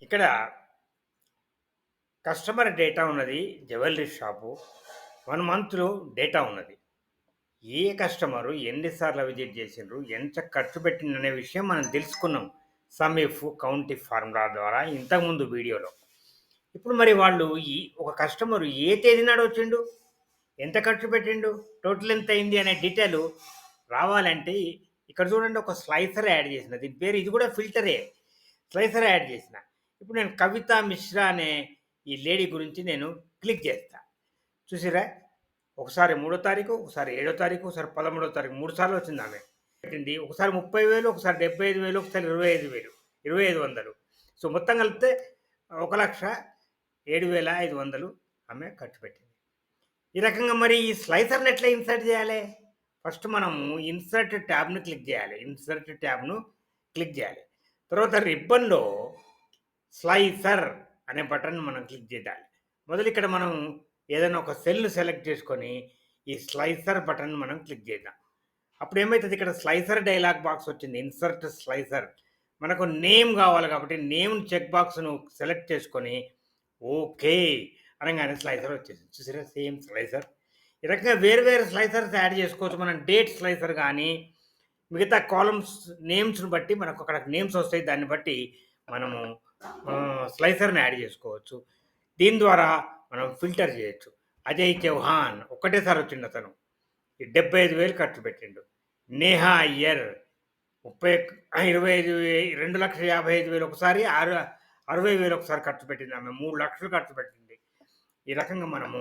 ఇక్కడ customer data ఉన్నది. Jewellery shop. 1 మంత్‌లో డేటా ఉన్నది. ఏ కస్టమరు ఎన్ని సార్లు విజిట్ చేసిండ్రు, ఎంత ఖర్చు పెట్టిండనే విషయం మనం తెలుసుకున్నాం. Some if, count if formula ద్వారా ఇంతకుముందు వీడియోలో. ఇప్పుడు మరి వాళ్ళు ఒక కస్టమరు ఏ తేదీ నాడు వచ్చిండు, ఎంత ఖర్చు పెట్టిండు, టోటల్ ఎంత అయింది అనే డీటెయిల్ రావాలంటే ఇక్కడ చూడండి ఒక స్లైసర్ యాడ్ చేసిన. దీని పేరు ఇది కూడా ఫిల్టరే. స్లైసర్ యాడ్ చేసిన. ఇప్పుడు నేను కవిత మిశ్రా అనే ఈ లేడీ గురించి నేను క్లిక్ చేస్తా. చూసిర్రా? ఒకసారి 3 తారీఖు, ఒకసారి 7 తారీఖు, ఒకసారి 13 తారీఖు 3 సార్లు వచ్చింది ఆమె. పెట్టింది. ఒకసారి 30,000, ఒకసారి 75,000, ఒకసారి 25,000, 2,500. సో, మొత్తం కలిపితే 1,07,500 ఆమె ఖర్చు పెట్టింది. ఈ రకంగా మరి ఈ స్లైసర్‌ని ఎట్లా ఇన్సర్ట్ చేయాలి? ఫస్ట్ మనము ఇన్సర్ట్ ట్యాబ్‌ని క్లిక్ చేయాలి. ఇన్సర్ట్ ట్యాబ్‌ను క్లిక్ చేయాలి. తర్వాత రిబ్బన్‌లో స్లైసర్ అనే బటన్ మనం క్లిక్ చేయాలి. మొదలు ఇక్కడ మనం ఏదైనా ఒక సెల్‌ని సెలెక్ట్ చేసుకొని ఈ స్లైసర్ బటన్ మనం క్లిక్ చేద్దాం. అప్పుడు ఏమైతది ఇక్కడ స్లైసర్ డైలాగ్ బాక్స్ వచ్చింది. Insert slicer. మనకు నేమ్ కావాలి కాబట్టి నేమ్ చెక్ బాక్స్‌ను సెలెక్ట్ చేసుకొని ఓకే అనంగానే స్లైసర్ వచ్చేసింది. చూసారా? Same slicer. ఈ రకంగా వేరు వేరు స్లైసర్స్ యాడ్ చేసుకోవచ్చు. మనం డేట్ స్లైసర్ గానీ, మిగతా కాలమ్స్ నేమ్స్‌ని బట్టి మనకు అక్కడ నేమ్స్ వస్తాయి. దాన్ని బట్టి మనము స్లైసర్‌ని యాడ్ చేసుకోవచ్చు. దీని ద్వారా మనం ఫిల్టర్ చేయొచ్చు. అజయ్ చౌహాన్ ఒక్కటేసారి వచ్చిండతను. 75,000 ఖర్చు పెట్టిండు. నేహా అయ్యర్ 2,55,000 ఒకసారి, 60,000 ఒకసారి ఖర్చు పెట్టింది. ఆమె 3,00,000 ఖర్చు పెట్టింది. ఈ రకంగా మనము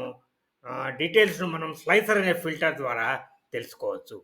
డీటెయిల్స్‌ను మనం స్లైసర్ అనే ఫిల్టర్ ద్వారా తెలుసుకోవచ్చు.